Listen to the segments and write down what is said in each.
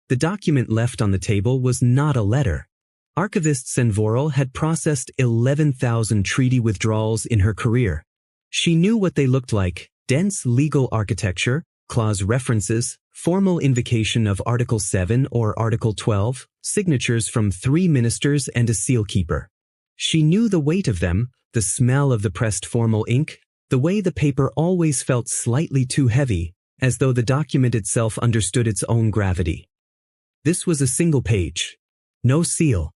The document left on the table was not a letter. Archivist Senvoral had processed 11,000 treaty withdrawals in her career. She knew what they looked like: dense legal architecture, clause references, formal invocation of Article 7 or Article 12, signatures from 3 ministers and a sealkeeper. She knew the weight of them, the smell of the pressed formal ink, the way the paper always felt slightly too heavy, as though the document itself understood its own gravity. This was a single page. No seal.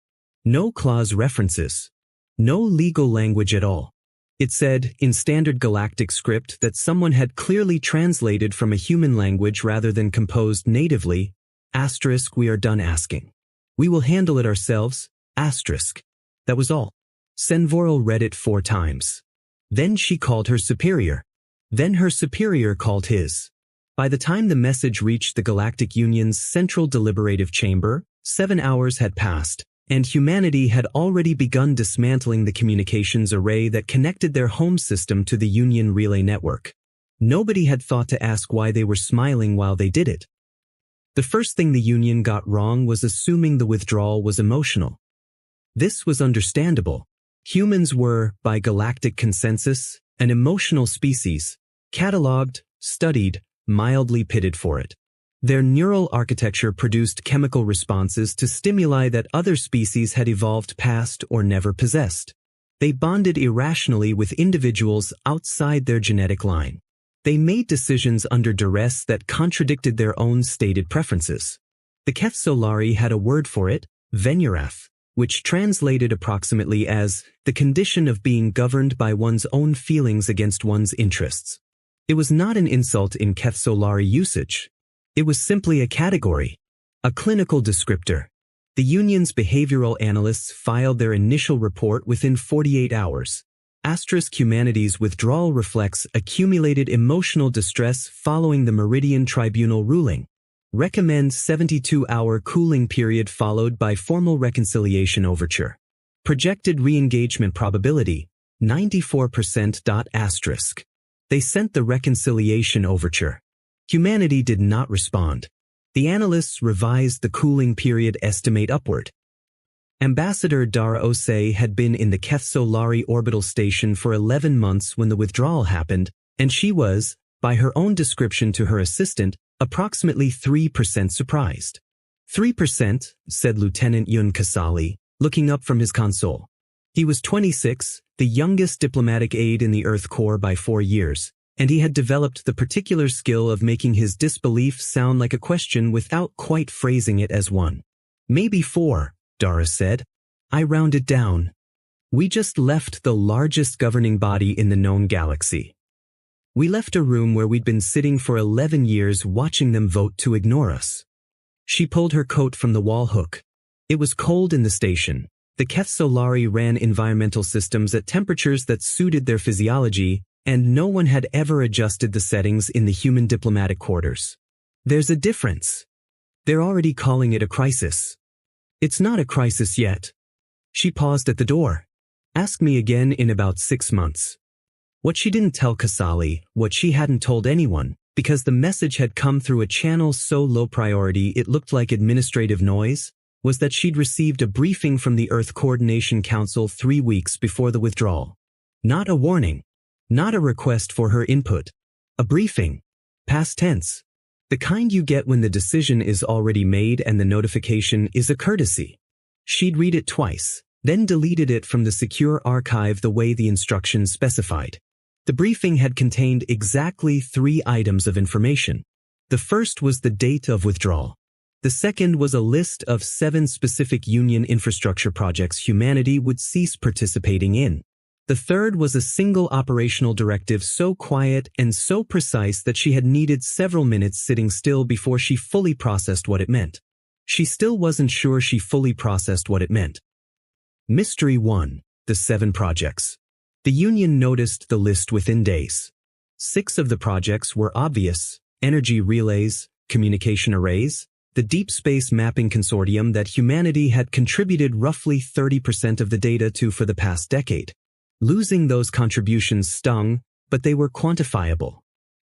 No clause references. No legal language at all. It said, in standard galactic script that someone had clearly translated from a human language rather than composed natively, *, we are done asking. We will handle it ourselves, *. That was all. Senvoral read it 4 times. Then she called her superior. Then her superior called his. By the time the message reached the Galactic Union's central deliberative chamber, 7 hours had passed, and humanity had already begun dismantling the communications array that connected their home system to the Union relay network. Nobody had thought to ask why they were smiling while they did it. The first thing the Union got wrong was assuming the withdrawal was emotional. This was understandable. Humans were, by galactic consensus, an emotional species, catalogued, studied, mildly pitted for it. Their neural architecture produced chemical responses to stimuli that other species had evolved past or never possessed. They bonded irrationally with individuals outside their genetic line. They made decisions under duress that contradicted their own stated preferences. The Keth Solari had a word for it, Venurath, which translated approximately as the condition of being governed by one's own feelings against one's interests. It was not an insult in Keth Solari usage. It was simply a category, a clinical descriptor. The Union's behavioral analysts filed their initial report within 48 hours. Humanity's withdrawal reflects accumulated emotional distress following the Meridian Tribunal ruling. Recommend 72-hour cooling period followed by formal reconciliation overture. Projected re-engagement probability, 94%. They sent the reconciliation overture. Humanity did not respond. The analysts revised the cooling period estimate upward. Ambassador Dara Osei had been in the Keth Solari orbital station for 11 months when the withdrawal happened, and she was, by her own description to her assistant, approximately 3% surprised. 3%, said Lieutenant Yun Kasali, looking up from his console. He was 26, the youngest diplomatic aide in the Earth Corps by 4 years, and he had developed the particular skill of making his disbelief sound like a question without quite phrasing it as one. Maybe 4, Dara said. I rounded down. We just left the largest governing body in the known galaxy. We left a room where we'd been sitting for 11 years watching them vote to ignore us. She pulled her coat from the wall hook. It was cold in the station. The Keth Solari ran environmental systems at temperatures that suited their physiology, and no one had ever adjusted the settings in the human diplomatic quarters. There's a difference. They're already calling it a crisis. It's not a crisis yet. She paused at the door. Ask me again in about 6 months. What she didn't tell Kasali, what she hadn't told anyone, because the message had come through a channel so low priority it looked like administrative noise, was that she'd received a briefing from the Earth Coordination Council 3 weeks before the withdrawal. Not a warning. Not a request for her input. A briefing. Past tense. The kind you get when the decision is already made and the notification is a courtesy. She'd read it twice, then deleted it from the secure archive the way the instructions specified. The briefing had contained exactly 3 items of information. The first was the date of withdrawal. The second was a list of 7 specific Union infrastructure projects humanity would cease participating in. The third was a single operational directive so quiet and so precise that she had needed several minutes sitting still before she fully processed what it meant. She still wasn't sure she fully processed what it meant. Mystery 1. The 7 projects. The Union noticed the list within days. 6 of the projects were obvious: energy relays, communication arrays, the Deep Space Mapping Consortium that humanity had contributed roughly 30% of the data to for the past decade. Losing those contributions stung, but they were quantifiable.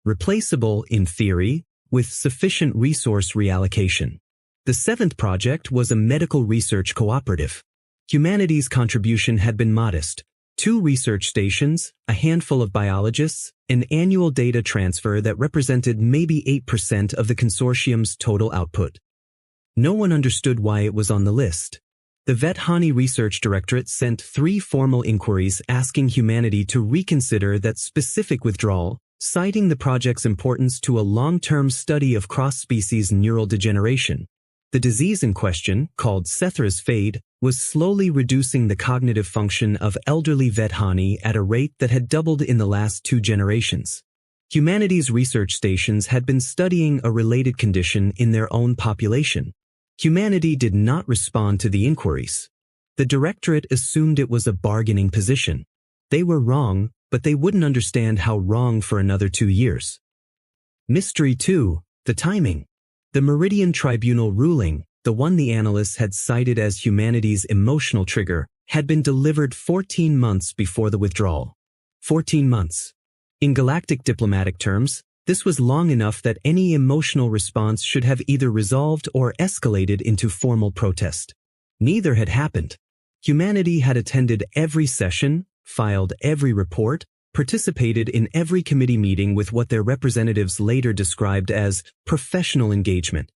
Replaceable, in theory, with sufficient resource reallocation. The seventh project was a medical research cooperative. Humanity's contribution had been modest: 2 research stations, a handful of biologists, an annual data transfer that represented maybe 8% of the consortium's total output. No one understood why it was on the list. The Vethani Research Directorate sent 3 formal inquiries asking humanity to reconsider that specific withdrawal, citing the project's importance to a long-term study of cross-species neural degeneration. The disease in question, called Sethra's fade, was slowly reducing the cognitive function of elderly Vethani at a rate that had doubled in the last 2 generations. Humanity's research stations had been studying a related condition in their own population. Humanity did not respond to the inquiries. The directorate assumed it was a bargaining position. They were wrong, but they wouldn't understand how wrong for another 2 years. Mystery 2, the timing. The Meridian Tribunal ruling, the one the analysts had cited as humanity's emotional trigger, had been delivered 14 months before the withdrawal. 14 months. In galactic diplomatic terms, this was long enough that any emotional response should have either resolved or escalated into formal protest. Neither had happened. Humanity had attended every session, filed every report, participated in every committee meeting with what their representatives later described as professional engagement.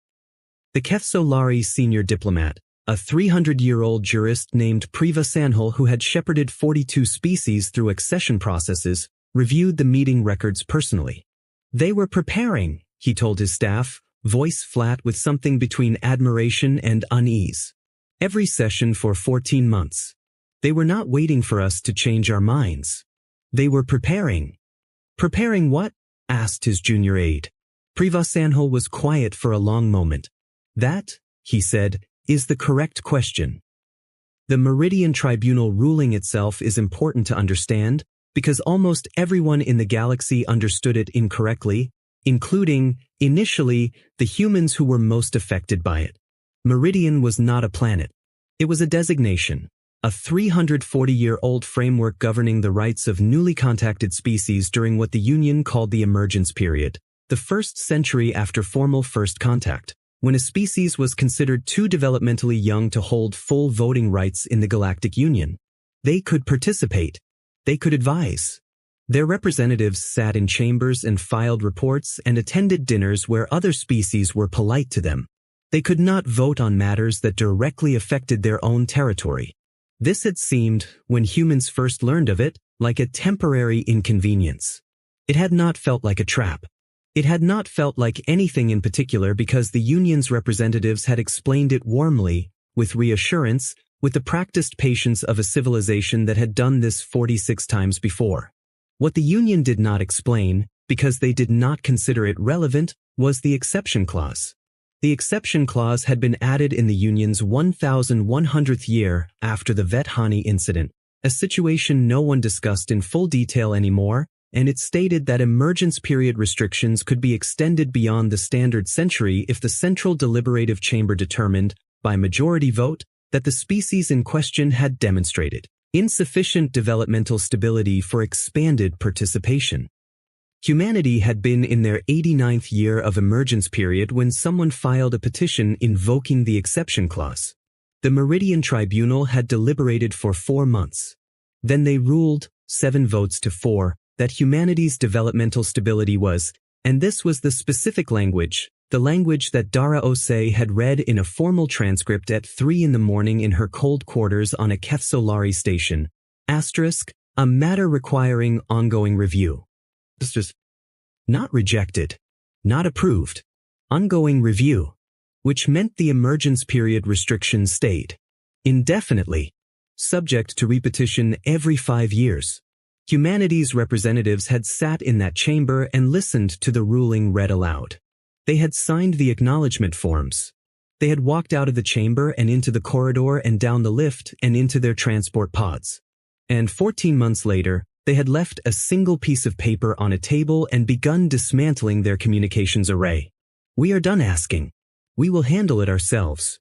The Kefsolari senior diplomat, a 300-year-old jurist named Priva Sanhul who had shepherded 42 species through accession processes, reviewed the meeting records personally. They were preparing, he told his staff, voice flat with something between admiration and unease. Every session for 14 months. They were not waiting for us to change our minds. They were preparing. Preparing what? Asked his junior aide. Priva Sanhul was quiet for a long moment. That, he said, is the correct question. The Meridian Tribunal ruling itself is important to understand, because almost everyone in the galaxy understood it incorrectly, including, initially, the humans who were most affected by it. Meridian was not a planet. It was a designation, a 340-year-old framework governing the rights of newly contacted species during what the Union called the emergence period, the first century after formal first contact, when a species was considered too developmentally young to hold full voting rights in the Galactic Union. They could participate. They could advise. Their representatives sat in chambers and filed reports and attended dinners where other species were polite to them. They could not vote on matters that directly affected their own territory. This had seemed, when humans first learned of it, like a temporary inconvenience. It had not felt like a trap. It had not felt like anything in particular because the Union's representatives had explained it warmly, with reassurance, with the practiced patience of a civilization that had done this 46 times before. What the Union did not explain, because they did not consider it relevant, was the exception clause. The exception clause had been added in the Union's 1100th year after the Vethani incident, a situation no one discussed in full detail anymore, and it stated that emergence period restrictions could be extended beyond the standard century if the Central Deliberative Chamber determined, by majority vote, that the species in question had demonstrated insufficient developmental stability for expanded participation. Humanity had been in their 89th year of emergence period when someone filed a petition invoking the exception clause. The Meridian Tribunal had deliberated for 4 months. Then they ruled, 7 votes to 4, that humanity's developmental stability was, and this was the specific language, the language that Dara Osei had read in a formal transcript at 3 in the morning in her cold quarters on a Kefsolari station, a matter requiring ongoing review. Not rejected. Not approved. Ongoing review. Which meant the emergence period restrictions stayed. Indefinitely. Subject to repetition every 5 years. Humanity's representatives had sat in that chamber and listened to the ruling read aloud. They had signed the acknowledgement forms. They had walked out of the chamber and into the corridor and down the lift and into their transport pods. And 14 months later, they had left a single piece of paper on a table and begun dismantling their communications array. We are done asking. We will handle it ourselves.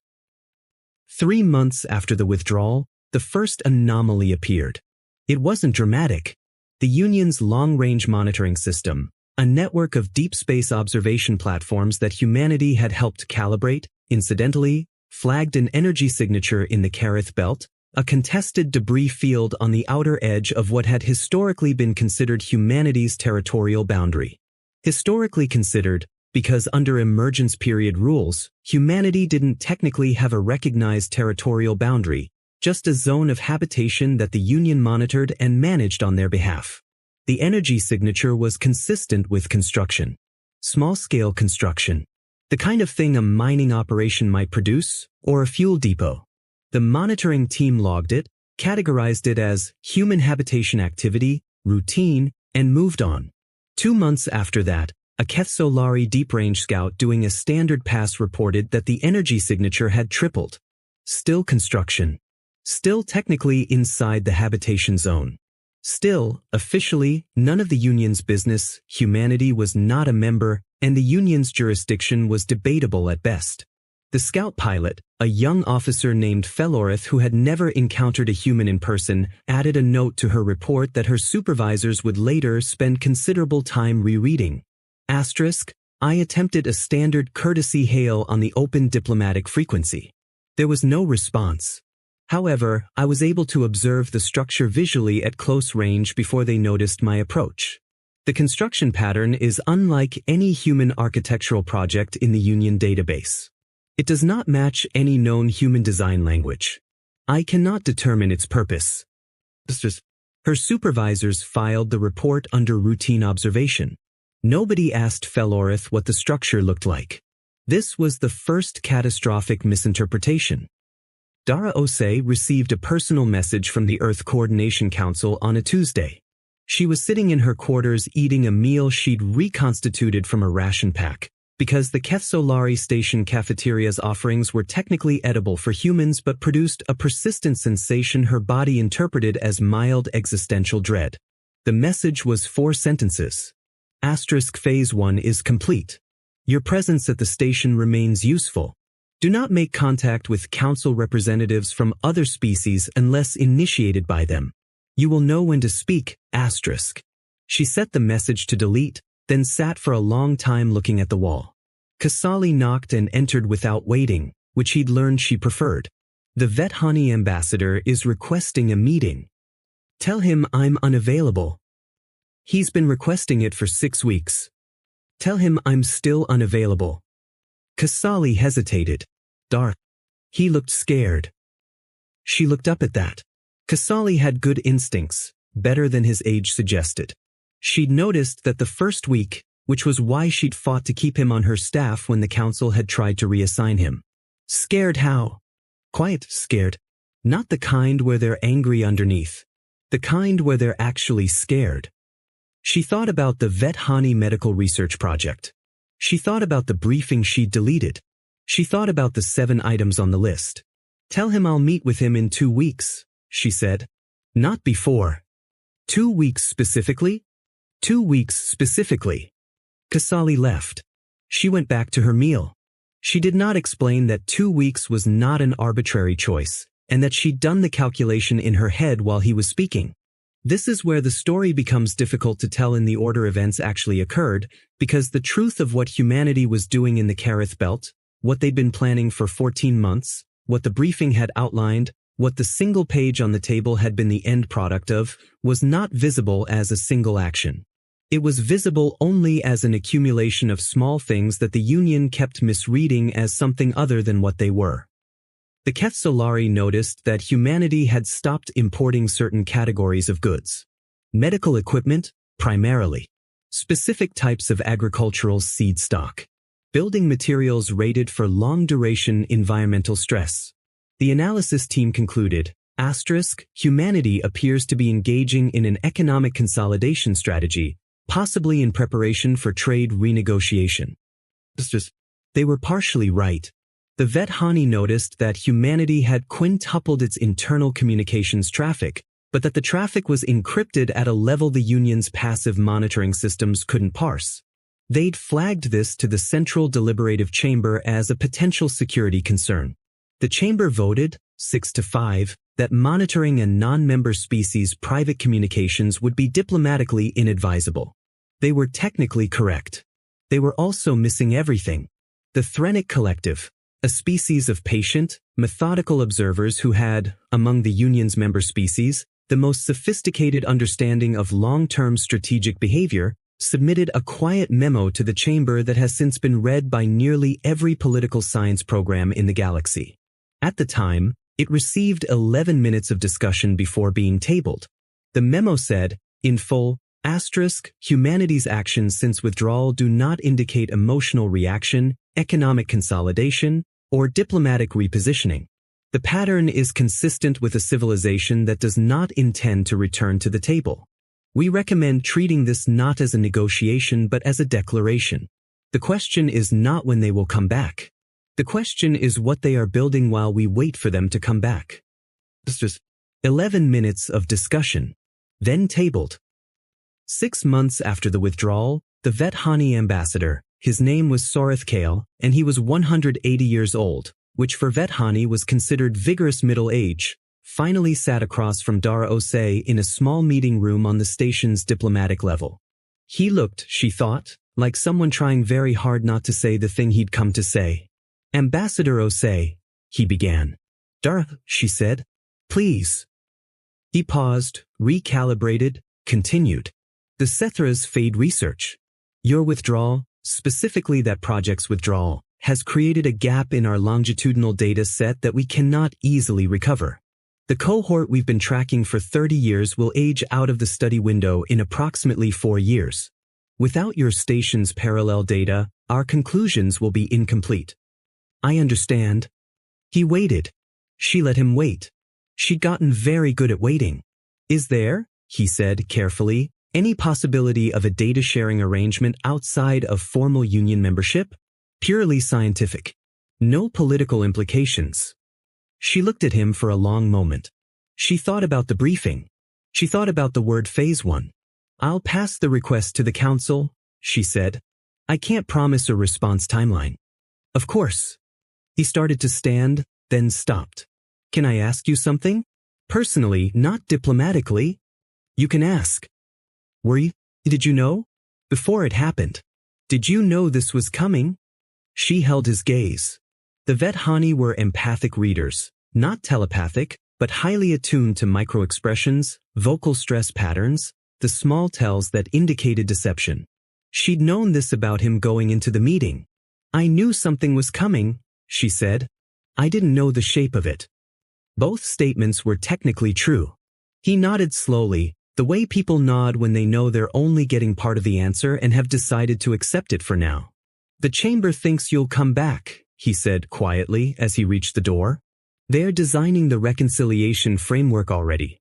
3 months after the withdrawal, the first anomaly appeared. It wasn't dramatic. The Union's long-range monitoring system, a network of deep space observation platforms that humanity had helped calibrate, incidentally, flagged an energy signature in the Kareth Belt, a contested debris field on the outer edge of what had historically been considered humanity's territorial boundary. Historically considered, because under emergence period rules, humanity didn't technically have a recognized territorial boundary, just a zone of habitation that the Union monitored and managed on their behalf. The energy signature was consistent with construction. Small-scale construction. The kind of thing a mining operation might produce, or a fuel depot. The monitoring team logged it, categorized it as human habitation activity, routine, and moved on. 2 months after that, a Keth-Solari deep-range scout doing a standard pass reported that the energy signature had tripled. Still construction. Still technically inside the habitation zone. Still, officially, none of the Union's business, humanity was not a member, and the Union's jurisdiction was debatable at best. The scout pilot, a young officer named Felorith who had never encountered a human in person, added a note to her report that her supervisors would later spend considerable time rereading. I attempted a standard courtesy hail on the open diplomatic frequency. There was no response. However, I was able to observe the structure visually at close range before they noticed my approach. The construction pattern is unlike any human architectural project in the Union database. It does not match any known human design language. I cannot determine its purpose. Her supervisors filed the report under routine observation. Nobody asked Felorith what the structure looked like. This was the first catastrophic misinterpretation. Dara Ose received a personal message from the Earth Coordination Council on a Tuesday. She was sitting in her quarters eating a meal she'd reconstituted from a ration pack, because the Keth-Solari station cafeteria's offerings were technically edible for humans but produced a persistent sensation her body interpreted as mild existential dread. The message was 4 sentences. Phase 1 is complete. Your presence at the station remains useful. Do not make contact with council representatives from other species unless initiated by them. You will know when to speak, She set the message to delete, then sat for a long time looking at the wall. Kasali knocked and entered without waiting, which he'd learned she preferred. The Vethani ambassador is requesting a meeting. Tell him I'm unavailable. He's been requesting it for 6 weeks. Tell him I'm still unavailable. Kasali hesitated. He looked scared. She looked up at that. Kasali had good instincts, better than his age suggested. She'd noticed that the first week, which was why she'd fought to keep him on her staff when the council had tried to reassign him. Scared how? Quite scared. Not the kind where they're angry underneath. The kind where they're actually scared. She thought about the Vethani medical research project. She thought about the briefing she'd deleted. She thought about the 7 items on the list. Tell him I'll meet with him in 2 weeks, she said. Not before. 2 weeks specifically? 2 weeks specifically. Kasali left. She went back to her meal. She did not explain that 2 weeks was not an arbitrary choice, and that she'd done the calculation in her head while he was speaking. This is where the story becomes difficult to tell in the order events actually occurred, because the truth of what humanity was doing in the Kareth Belt, what they'd been planning for 14 months, what the briefing had outlined, what the single page on the table had been the end product of, was not visible as a single action. It was visible only as an accumulation of small things that the Union kept misreading as something other than what they were. The Keth-Solari noticed that humanity had stopped importing certain categories of goods. Medical equipment, primarily. Specific types of agricultural seed stock. Building materials rated for long-duration environmental stress. The analysis team concluded, humanity appears to be engaging in an economic consolidation strategy, possibly in preparation for trade renegotiation. They were partially right. The Vethani noticed that humanity had quintupled its internal communications traffic, but that the traffic was encrypted at a level the Union's passive monitoring systems couldn't parse. They'd flagged this to the Central Deliberative Chamber as a potential security concern. The chamber voted, 6-5, that monitoring a non-member species' private communications would be diplomatically inadvisable. They were technically correct. They were also missing everything. The Threnic Collective, a species of patient, methodical observers who had, among the Union's member species, the most sophisticated understanding of long-term strategic behavior, submitted a quiet memo to the chamber that has since been read by nearly every political science program in the galaxy. At the time, it received 11 minutes of discussion before being tabled. The memo said, in full, humanity's actions since withdrawal do not indicate emotional reaction, economic consolidation, or diplomatic repositioning. The pattern is consistent with a civilization that does not intend to return to the table. We recommend treating this not as a negotiation but as a declaration. The question is not when they will come back. The question is what they are building while we wait for them to come back. 11 minutes of discussion. Then tabled. 6 months after the withdrawal, the Vethani ambassador, his name was Sorith Kale, and he was 180 years old, which for Vethani was considered vigorous middle age, finally sat across from Dara Osei in a small meeting room on the station's diplomatic level. He looked, she thought, like someone trying very hard not to say the thing he'd come to say. Ambassador Osei, he began. Dara, she said. Please. He paused, recalibrated, continued. The Sethra's Fade research. Your withdrawal, specifically that project's withdrawal, has created a gap in our longitudinal data set that we cannot easily recover. The cohort we've been tracking for 30 years will age out of the study window in approximately 4 years. Without your station's parallel data, our conclusions will be incomplete. I understand. He waited. She let him wait. She'd gotten very good at waiting. Is there, he said carefully, any possibility of a data-sharing arrangement outside of formal union membership? Purely scientific. No political implications. She looked at him for a long moment. She thought about the briefing. She thought about the word Phase 1. I'll pass the request to the council, she said. I can't promise a response timeline. Of course. He started to stand, then stopped. Can I ask you something? Personally, not diplomatically. You can ask. Did you know? Before it happened. Did you know this was coming? She held his gaze. The Vethani were empathic readers, not telepathic, but highly attuned to microexpressions, vocal stress patterns, the small tells that indicated deception. She'd known this about him going into the meeting. I knew something was coming, she said. I didn't know the shape of it. Both statements were technically true. He nodded slowly, the way people nod when they know they're only getting part of the answer and have decided to accept it for now. The chamber thinks you'll come back, he said quietly as he reached the door. They're designing the reconciliation framework already.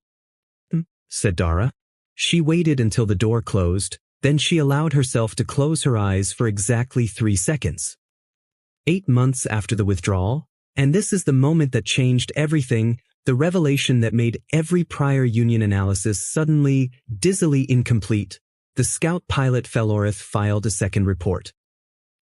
Said Dara. She waited until the door closed, then she allowed herself to close her eyes for exactly 3 seconds. 8 months after the withdrawal, and this is the moment that changed everything, the revelation that made every prior Union analysis suddenly, dizzily incomplete, the scout pilot Felorith filed a second report.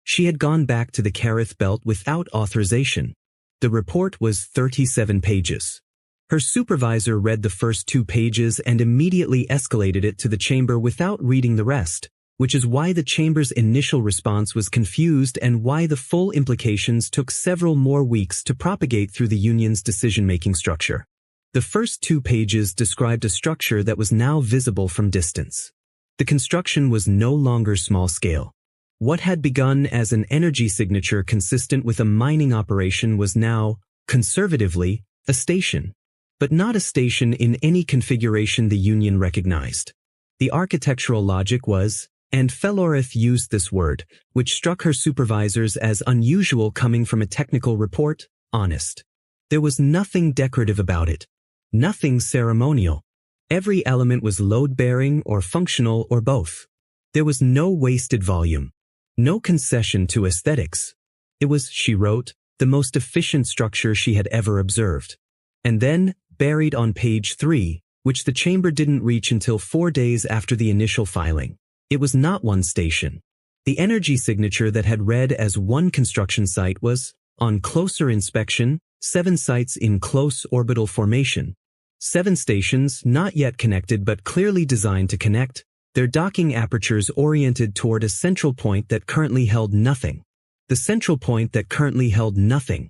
She had gone back to the Kareth belt without authorization. The report was 37 pages. Her supervisor read the first 2 pages and immediately escalated it to the chamber without reading the rest, which is why the chamber's initial response was confused and why the full implications took several more weeks to propagate through the Union's decision-making structure. The first 2 pages described a structure that was now visible from distance. The construction was no longer small-scale. What had begun as an energy signature consistent with a mining operation was now, conservatively, a station. But not a station in any configuration the Union recognized. The architectural logic was, and Felorith used this word, which struck her supervisors as unusual coming from a technical report, honest. There was nothing decorative about it. Nothing ceremonial. Every element was load-bearing or functional or both. There was no wasted volume. No concession to aesthetics. It was, she wrote, the most efficient structure she had ever observed. And then, buried on page 3, which the chamber didn't reach until 4 days after the initial filing. It was not one station. The energy signature that had read as one construction site was, on closer inspection, 7 sites in close orbital formation. 7 stations not yet connected but clearly designed to connect, their docking apertures oriented toward a central point that currently held nothing. The central point that currently held nothing.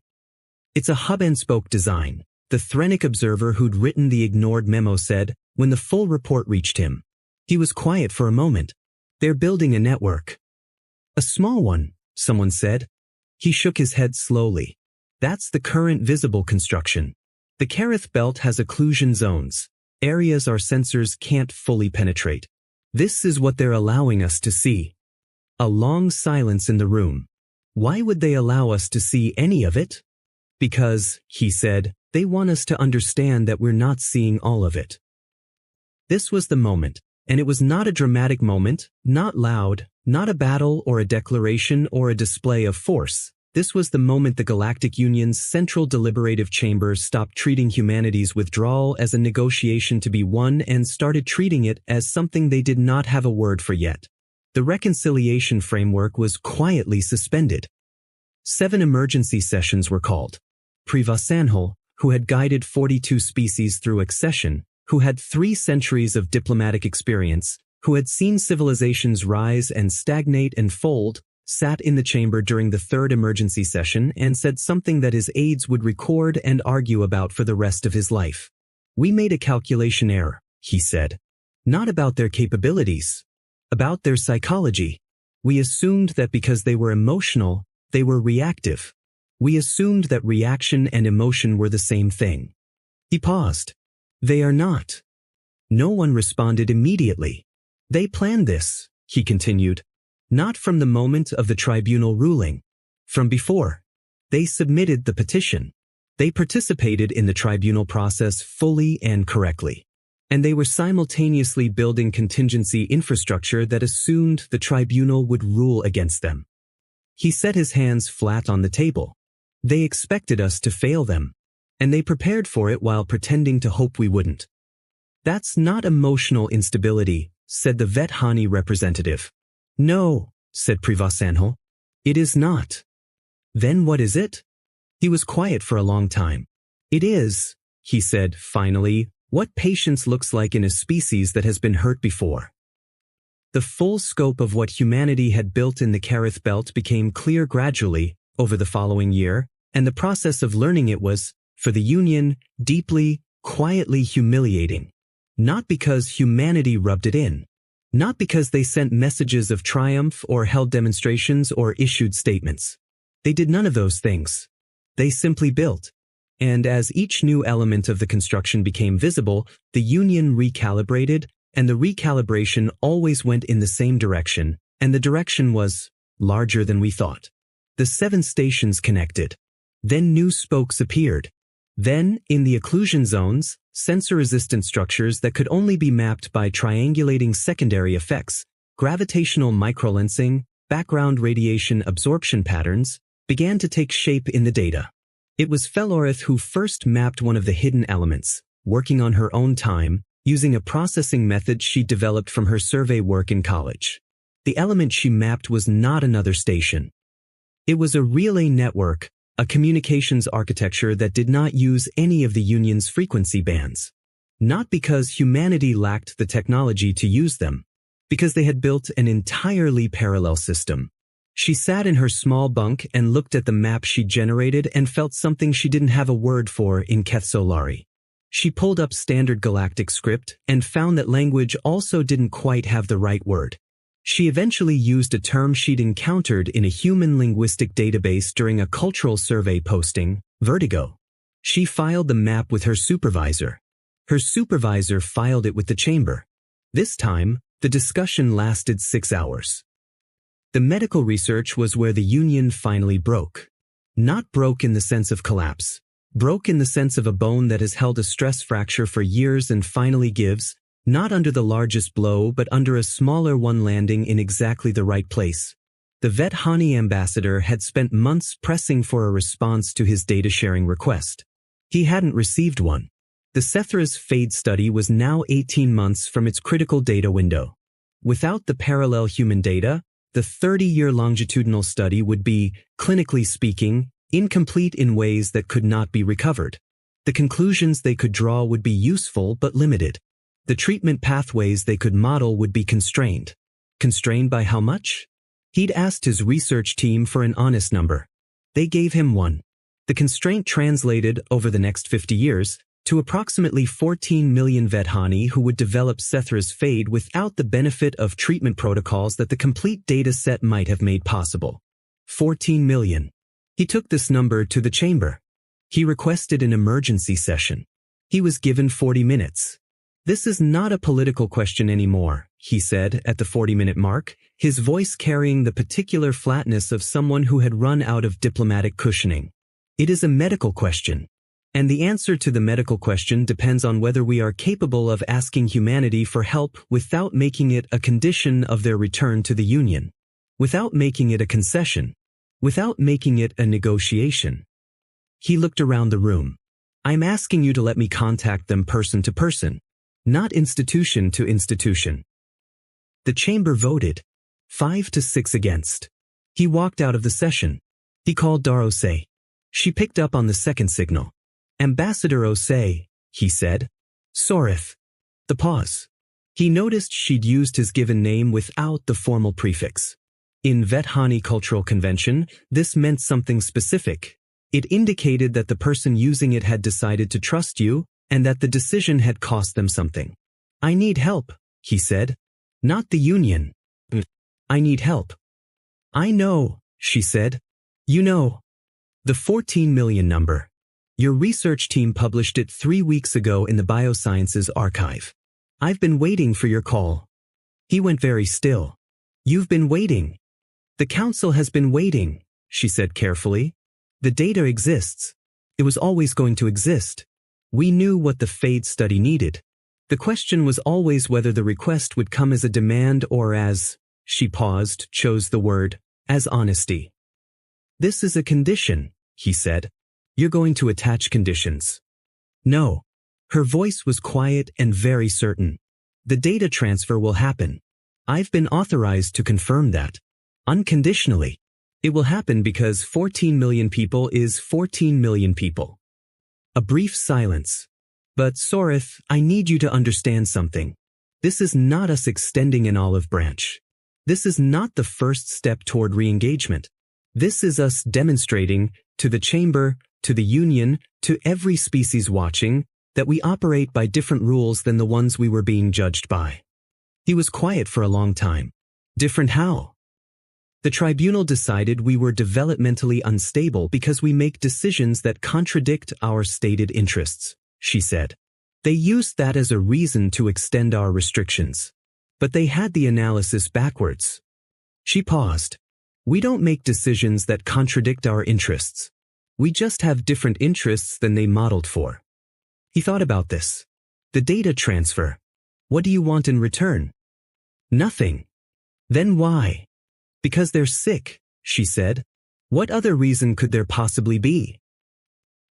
It's a hub-and-spoke design, the Threnic observer who'd written the ignored memo said when the full report reached him. He was quiet for a moment. They're building a network. A small one, someone said. He shook his head slowly. That's the current visible construction. The Kareth belt has occlusion zones, areas our sensors can't fully penetrate. This is what they're allowing us to see. A long silence in the room. Why would they allow us to see any of it? Because, he said, they want us to understand that we're not seeing all of it. This was the moment, and it was not a dramatic moment, not loud, not a battle or a declaration or a display of force. This was the moment the Galactic Union's central deliberative chamber stopped treating humanity's withdrawal as a negotiation to be won and started treating it as something they did not have a word for yet. The reconciliation framework was quietly suspended. 7 emergency sessions were called. Privasanhol, who had guided 42 species through accession, who had 3 centuries of diplomatic experience, who had seen civilizations rise and stagnate and fold, sat in the chamber during the 3rd emergency session and said something that his aides would record and argue about for the rest of his life. We made a calculation error, he said. Not about their capabilities. About their psychology. We assumed that because they were emotional, they were reactive. We assumed that reaction and emotion were the same thing. He paused. They are not. No one responded immediately. They planned this, he continued. Not from the moment of the tribunal ruling. From before. They submitted the petition. They participated in the tribunal process fully and correctly. And they were simultaneously building contingency infrastructure that assumed the tribunal would rule against them. He set his hands flat on the table. They expected us to fail them. And they prepared for it while pretending to hope we wouldn't. That's not emotional instability, said the Vethani representative. No, said Privasanhol. It is not. Then what is it? He was quiet for a long time. It is, he said, finally, what patience looks like in a species that has been hurt before. The full scope of what humanity had built in the Kareth belt became clear gradually, over the following year, and the process of learning it was, for the Union, deeply, quietly humiliating. Not because humanity rubbed it in. Not because they sent messages of triumph or held demonstrations or issued statements. They did none of those things. They simply built. And as each new element of the construction became visible, the Union recalibrated, and the recalibration always went in the same direction, and the direction was larger than we thought. The 7 stations connected. Then new spokes appeared. Then, in the occlusion zones, sensor-resistant structures that could only be mapped by triangulating secondary effects, gravitational microlensing, background radiation absorption patterns, began to take shape in the data. It was Felorith who first mapped one of the hidden elements, working on her own time, using a processing method she developed from her survey work in college. The element she mapped was not another station. It was a relay network, a communications architecture that did not use any of the Union's frequency bands. Not because humanity lacked the technology to use them, because they had built an entirely parallel system. She sat in her small bunk and looked at the map she generated and felt something she didn't have a word for in Kethsolari. She pulled up standard galactic script and found that language also didn't quite have the right word. She eventually used a term she'd encountered in a human linguistic database during a cultural survey posting, Vertigo. She filed the map with her supervisor. Her supervisor filed it with the chamber. This time, the discussion lasted 6 hours. The medical research was where the Union finally broke. Not broke in the sense of collapse. Broke in the sense of a bone that has held a stress fracture for years and finally gives, not under the largest blow but under a smaller one landing in exactly the right place. The Vethani ambassador had spent months pressing for a response to his data-sharing request. He hadn't received one. The Sethra's Fade study was now 18 months from its critical data window. Without the parallel human data, the 30-year longitudinal study would be, clinically speaking, incomplete in ways that could not be recovered. The conclusions they could draw would be useful but limited. The treatment pathways they could model would be constrained. Constrained by how much? He'd asked his research team for an honest number. They gave him one. The constraint translated, over the next 50 years, to approximately 14 million Vethani who would develop Sethra's fade without the benefit of treatment protocols that the complete data set might have made possible. 14 million. He took this number to the chamber. He requested an emergency session. He was given 40 minutes. This is not a political question anymore, he said at the 40-minute mark, his voice carrying the particular flatness of someone who had run out of diplomatic cushioning. It is a medical question. And the answer to the medical question depends on whether we are capable of asking humanity for help without making it a condition of their return to the Union, without making it a concession, without making it a negotiation. He looked around the room. I'm asking you to let me contact them person to person, not institution to institution. The chamber voted 5-6 against. He walked out of the session. He called Darose. She picked up on the second signal. Ambassador Osei, he said. Sorith. The pause. He noticed she'd used his given name without the formal prefix. In Vethani cultural convention, this meant something specific. It indicated that the person using it had decided to trust you, and that the decision had cost them something. I need help, he said. Not the Union. I need help. I know, she said. You know. The 14 million number. Your research team published it 3 weeks ago in the Biosciences archive. I've been waiting for your call. He went very still. You've been waiting. The council has been waiting, she said carefully. The data exists. It was always going to exist. We knew what the Fade study needed. The question was always whether the request would come as a demand or as, she paused, chose the word, as honesty. This is a condition, he said. You're going to attach conditions. No. Her voice was quiet and very certain. The data transfer will happen. I've been authorized to confirm that. Unconditionally. It will happen because 14 million people is 14 million people. A brief silence. But Sorith, I need you to understand something. This is not us extending an olive branch. This is not the first step toward re-engagement. This is us demonstrating, to the chamber, to the Union, to every species watching, that we operate by different rules than the ones we were being judged by. He was quiet for a long time. Different how? The tribunal decided we were developmentally unstable because we make decisions that contradict our stated interests, she said. They used that as a reason to extend our restrictions. But they had the analysis backwards. She paused. We don't make decisions that contradict our interests. We just have different interests than they modeled for. He thought about this. The data transfer. What do you want in return? Nothing. Then why? Because they're sick, she said. What other reason could there possibly be?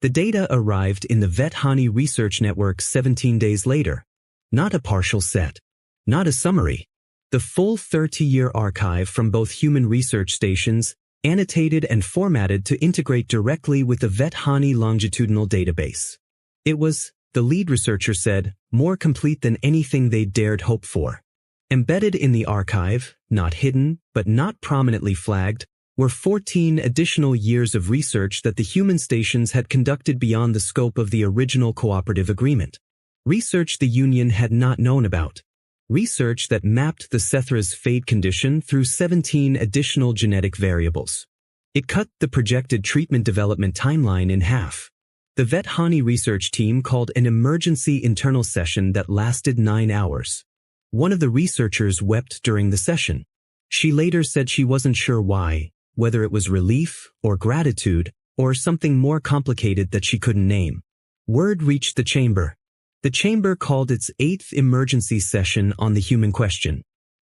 The data arrived in the Vethani Research Network 17 days later. Not a partial set. Not a summary. The full 30-year archive from both human research stations, annotated and formatted to integrate directly with the Vethani longitudinal database. It was, the lead researcher said, more complete than anything they dared hope for. Embedded in the archive, not hidden, but not prominently flagged, were 14 additional years of research that the human stations had conducted beyond the scope of the original cooperative agreement. Research the Union had not known about. Research that mapped the Sethra's fade condition through 17 additional genetic variables. It cut the projected treatment development timeline in half. The Vethani research team called an emergency internal session that lasted 9 hours. One of the researchers wept during the session. She later said she wasn't sure why, whether it was relief or gratitude or something more complicated that she couldn't name. Word reached the chamber. The chamber called its 8th emergency session on the human question.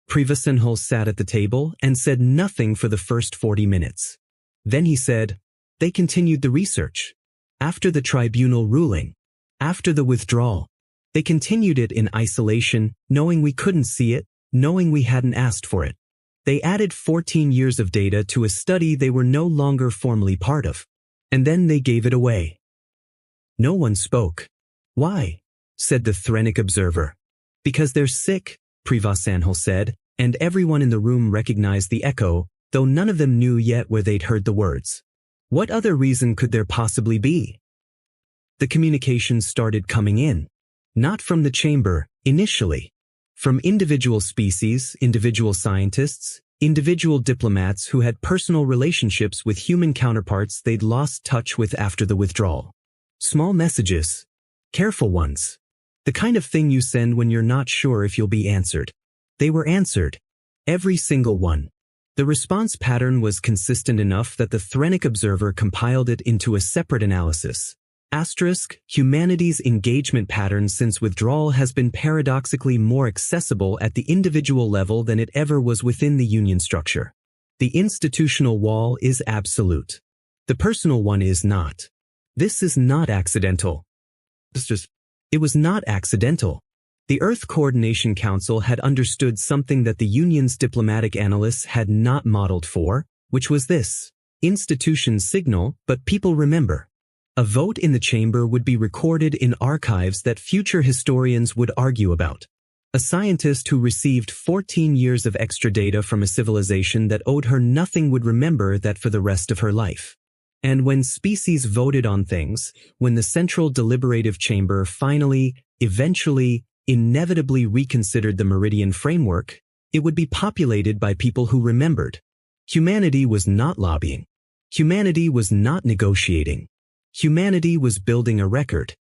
Privasenhol sat at the table and said nothing for the first 40 minutes. Then he said, they continued the research. After the tribunal ruling. After the withdrawal. They continued it in isolation, knowing we couldn't see it, knowing we hadn't asked for it. They added 14 years of data to a study they were no longer formally part of. And then they gave it away. No one spoke. Why? Said the Threnic observer. Because they're sick, Privasanhol said, and everyone in the room recognized the echo, though none of them knew yet where they'd heard the words. What other reason could there possibly be? The communications started coming in. Not from the chamber, initially. From individual species, individual scientists, individual diplomats who had personal relationships with human counterparts they'd lost touch with after the withdrawal. Small messages. Careful ones. The kind of thing you send when you're not sure if you'll be answered. They were answered. Every single one. The response pattern was consistent enough that the Threnic observer compiled it into a separate analysis. Humanity's engagement pattern since withdrawal has been paradoxically more accessible at the individual level than it ever was within the Union structure. The institutional wall is absolute. The personal one is not. This is not accidental. It was not accidental. The Earth Coordination Council had understood something that the Union's diplomatic analysts had not modeled for, which was this. Institutions signal, but people remember. A vote in the chamber would be recorded in archives that future historians would argue about. A scientist who received 14 years of extra data from a civilization that owed her nothing would remember that for the rest of her life. And when species voted on things, when the central deliberative chamber finally, eventually, inevitably reconsidered the Meridian framework, it would be populated by people who remembered. Humanity was not lobbying. Humanity was not negotiating. Humanity was building a record.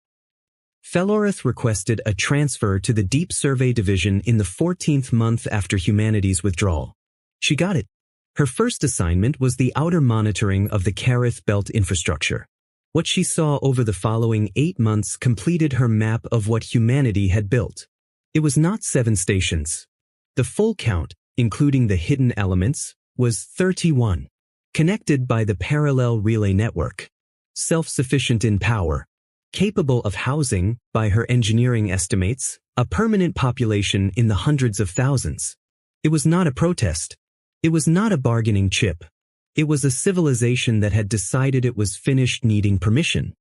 Felorith requested a transfer to the Deep Survey Division in the 14th month after humanity's withdrawal. She got it. Her first assignment was the outer monitoring of the Kareth Belt infrastructure. What she saw over the following 8 months completed her map of what humanity had built. It was not 7 stations. The full count, including the hidden elements, was 31. Connected by the parallel relay network. Self-sufficient in power. Capable of housing, by her engineering estimates, a permanent population in the hundreds of thousands. It was not a protest. It was not a bargaining chip. It was a civilization that had decided it was finished needing permission.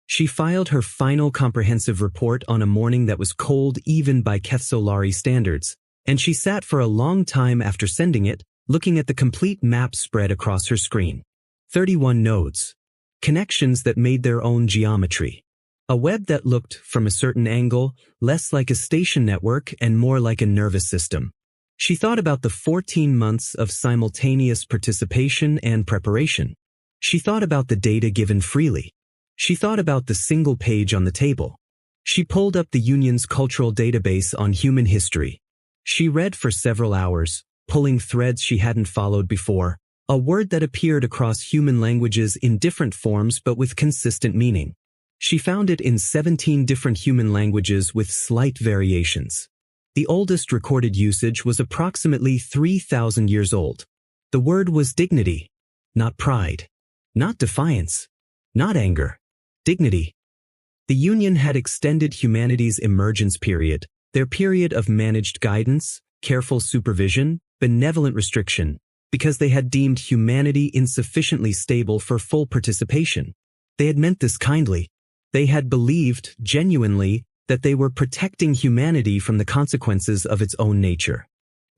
She filed her final comprehensive report on a morning that was cold even by Kethsolari standards, and she sat for a long time after sending it, looking at the complete map spread across her screen. 31 nodes. Connections that made their own geometry. A web that looked, from a certain angle, less like a station network and more like a nervous system. She thought about the 14 months of simultaneous participation and preparation. She thought about the data given freely. She thought about the single page on the table. She pulled up the Union's cultural database on human history. She read for several hours, pulling threads she hadn't followed before, a word that appeared across human languages in different forms but with consistent meaning. She found it in 17 different human languages with slight variations. The oldest recorded usage was approximately 3,000 years old. The word was dignity, not pride, not defiance, not anger. Dignity. The Union had extended humanity's emergence period, their period of managed guidance, careful supervision, benevolent restriction, because they had deemed humanity insufficiently stable for full participation. They had meant this kindly. They had believed, genuinely, that they were protecting humanity from the consequences of its own nature.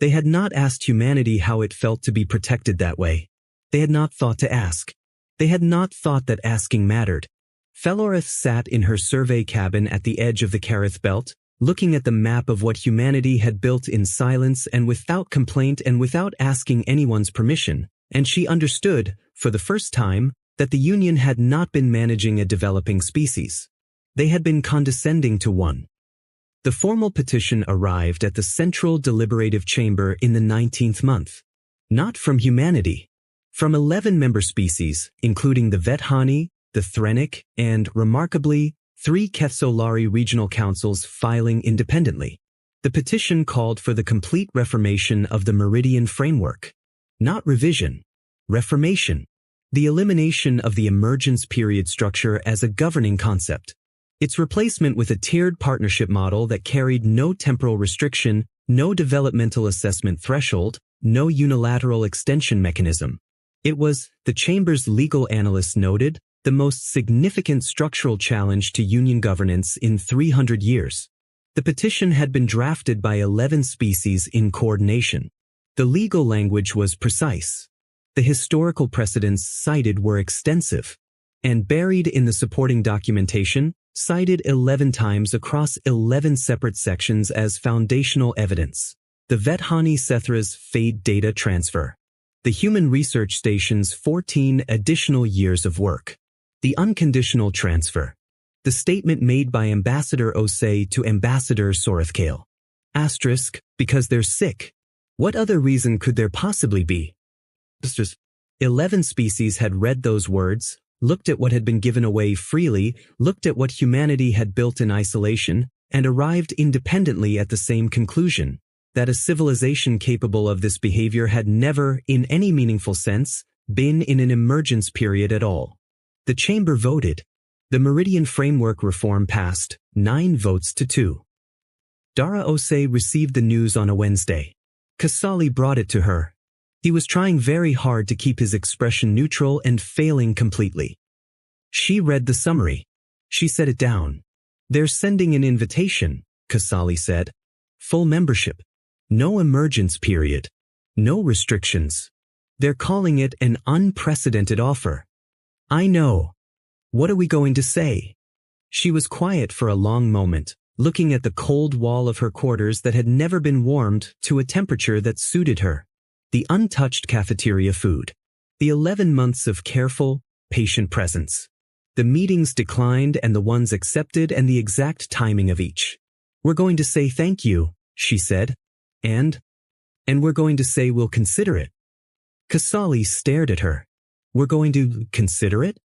They had not asked humanity how it felt to be protected that way. They had not thought to ask. They had not thought that asking mattered. Felorith sat in her survey cabin at the edge of the Kareth Belt, looking at the map of what humanity had built in silence and without complaint and without asking anyone's permission, and she understood, for the first time, that the Union had not been managing a developing species. They had been condescending to one. The formal petition arrived at the Central Deliberative Chamber in the 19th month. Not from humanity. From 11 member species, including the Vethani, the Threnic, and, remarkably, 3 Kethsolari regional councils filing independently. The petition called for the complete reformation of the Meridian framework. Not revision. Reformation. The elimination of the emergence period structure as a governing concept. Its replacement with a tiered partnership model that carried no temporal restriction, no developmental assessment threshold, no unilateral extension mechanism. It was, the Chamber's legal analysts noted, the most significant structural challenge to Union governance in 300 years. The petition had been drafted by 11 species in coordination. The legal language was precise. The historical precedents cited were extensive, and buried in the supporting documentation, cited 11 times across 11 separate sections as foundational evidence. The Vethani Sethra's Fade data transfer. The Human Research Station's 14 additional years of work. The unconditional transfer. The statement made by Ambassador Osei to Ambassador Sorithkale. Asterisk, because they're sick. What other reason could there possibly be? 11 species had read those words, looked at what had been given away freely, looked at what humanity had built in isolation, and arrived independently at the same conclusion, that a civilization capable of this behavior had never, in any meaningful sense, been in an emergence period at all. The chamber voted. The Meridian Framework reform passed, 9 votes to 2. Dara Osei received the news on a Wednesday. Kasali brought it to her. He was trying very hard to keep his expression neutral and failing completely. She read the summary. She set it down. They're sending an invitation, Kasali said. Full membership. No emergence period. No restrictions. They're calling it an unprecedented offer. I know. What are we going to say? She was quiet for a long moment, looking at the cold wall of her quarters that had never been warmed to a temperature that suited her. The untouched cafeteria food. The 11 months of careful, patient presence. The meetings declined and the ones accepted and the exact timing of each. We're going to say thank you, she said. And we're going to say we'll consider it. Kasali stared at her. We're going to consider it?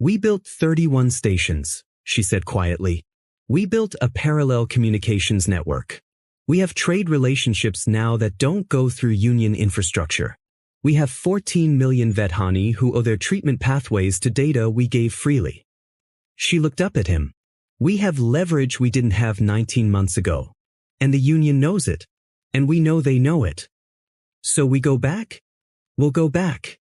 We built 31 stations, she said quietly. We built a parallel communications network. We have trade relationships now that don't go through Union infrastructure. We have 14 million Vethani who owe their treatment pathways to data we gave freely. She looked up at him. We have leverage we didn't have 19 months ago. And the Union knows it. And we know they know it. So we go back? We'll go back.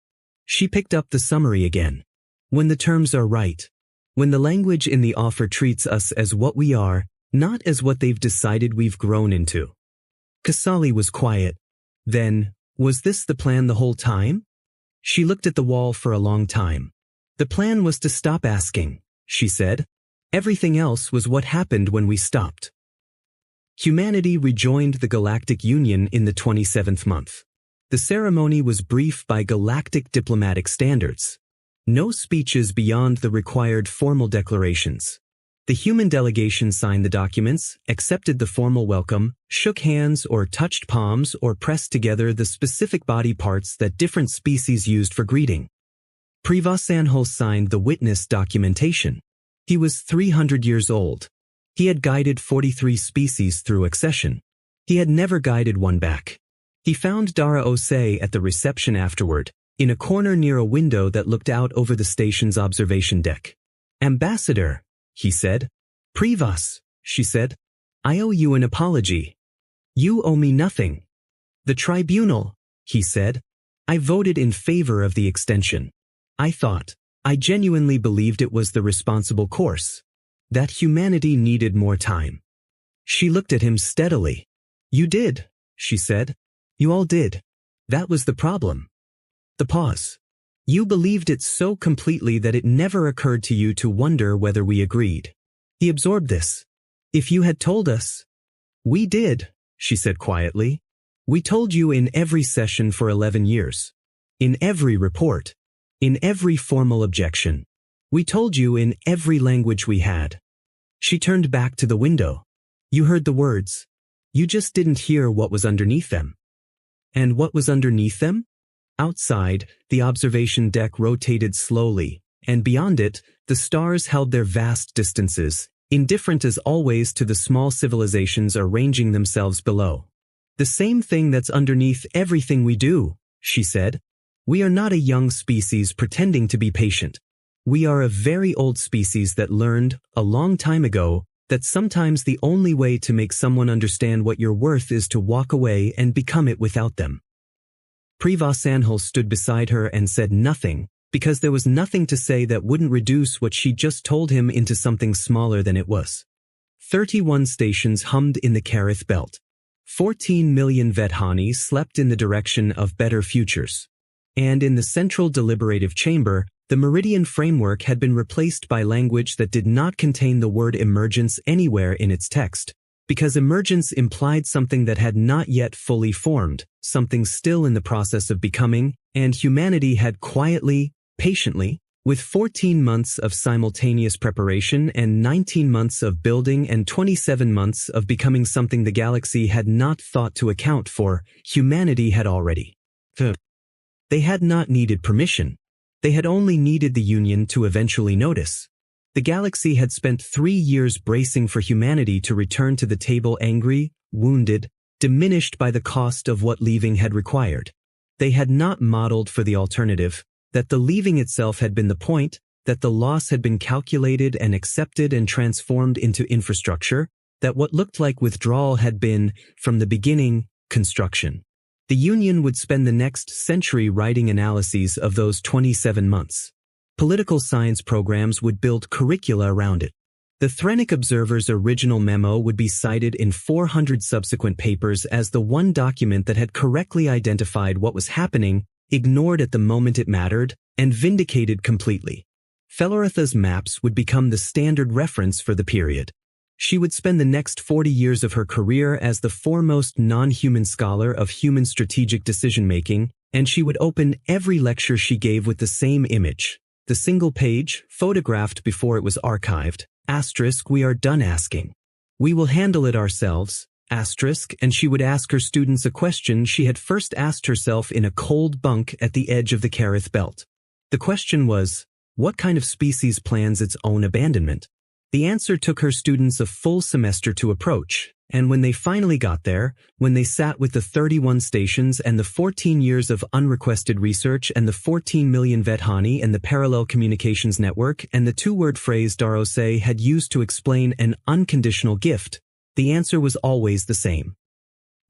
She picked up the summary again. When the terms are right. When the language in the offer treats us as what we are, not as what they've decided we've grown into. Kasali was quiet. Then, was this the plan the whole time? She looked at the wall for a long time. The plan was to stop asking, she said. Everything else was what happened when we stopped. Humanity rejoined the Galactic Union in the 27th month. The ceremony was brief by galactic diplomatic standards. No speeches beyond the required formal declarations. The human delegation signed the documents, accepted the formal welcome, shook hands or touched palms or pressed together the specific body parts that different species used for greeting. Privasanhol signed the witness documentation. He was 300 years old. He had guided 43 species through accession. He had never guided one back. He found Dara Osei at the reception afterward, in a corner near a window that looked out over the station's observation deck. Ambassador, he said. Privas, she said. I owe you an apology. You owe me nothing. The tribunal, he said. I voted in favor of the extension. I genuinely believed it was the responsible course. That humanity needed more time. She looked at him steadily. You did, she said. You all did. That was the problem. The pause. You believed it so completely that it never occurred to you to wonder whether we agreed. He absorbed this. If you had told us. We did, she said quietly. We told you in every session for 11 years. In every report. In every formal objection. We told you in every language we had. She turned back to the window. You heard the words. You just didn't hear what was underneath them. And what was underneath them? Outside, the observation deck rotated slowly, and beyond it, the stars held their vast distances, indifferent as always to the small civilizations arranging themselves below. The same thing that's underneath everything we do, she said. We are not a young species pretending to be patient. We are a very old species that learned, a long time ago, that sometimes the only way to make someone understand what you're worth is to walk away and become it without them. Privasanhol stood beside her and said nothing, because there was nothing to say that wouldn't reduce what she just told him into something smaller than it was. 31 stations hummed in the Karith belt. 14 million Vethani slept in the direction of better futures. and in the central deliberative chamber, the Meridian framework had been replaced by language that did not contain the word emergence anywhere in its text, because emergence implied something that had not yet fully formed, something still in the process of becoming, and humanity had quietly, patiently, with 14 months of simultaneous preparation and 19 months of building and 27 months of becoming something the galaxy had not thought to account for, humanity had already. They had not needed permission. They had only needed the Union to eventually notice. The galaxy had spent 3 years bracing for humanity to return to the table angry, wounded, diminished by the cost of what leaving had required. They had not modeled for the alternative, that the leaving itself had been the point, that the loss had been calculated and accepted and transformed into infrastructure, that what looked like withdrawal had been, from the beginning, construction. The Union would spend the next century writing analyses of those 27 months. Political science programs would build curricula around it. The Threnic Observer's original memo would be cited in 400 subsequent papers as the one document that had correctly identified what was happening, ignored at the moment it mattered, and vindicated completely. Felorotha's maps would become the standard reference for the period. She would spend the next 40 years of her career as the foremost non-human scholar of human strategic decision-making, and she would open every lecture she gave with the same image. The single page, photographed before it was archived, *, we are done asking. We will handle it ourselves, *, and she would ask her students a question she had first asked herself in a cold bunk at the edge of the Kareth Belt. The question was, what kind of species plans its own abandonment? The answer took her students a full semester to approach, and when they finally got there, when they sat with the 31 stations and the 14 years of unrequested research and the 14 million Vethani and the parallel communications network and the two-word phrase Darose had used to explain an unconditional gift, the answer was always the same.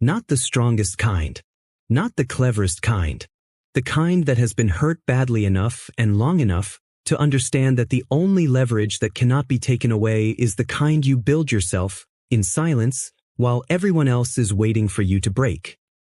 Not the strongest kind. Not the cleverest kind. The kind that has been hurt badly enough and long enough to understand that the only leverage that cannot be taken away is the kind you build yourself, in silence, while everyone else is waiting for you to break.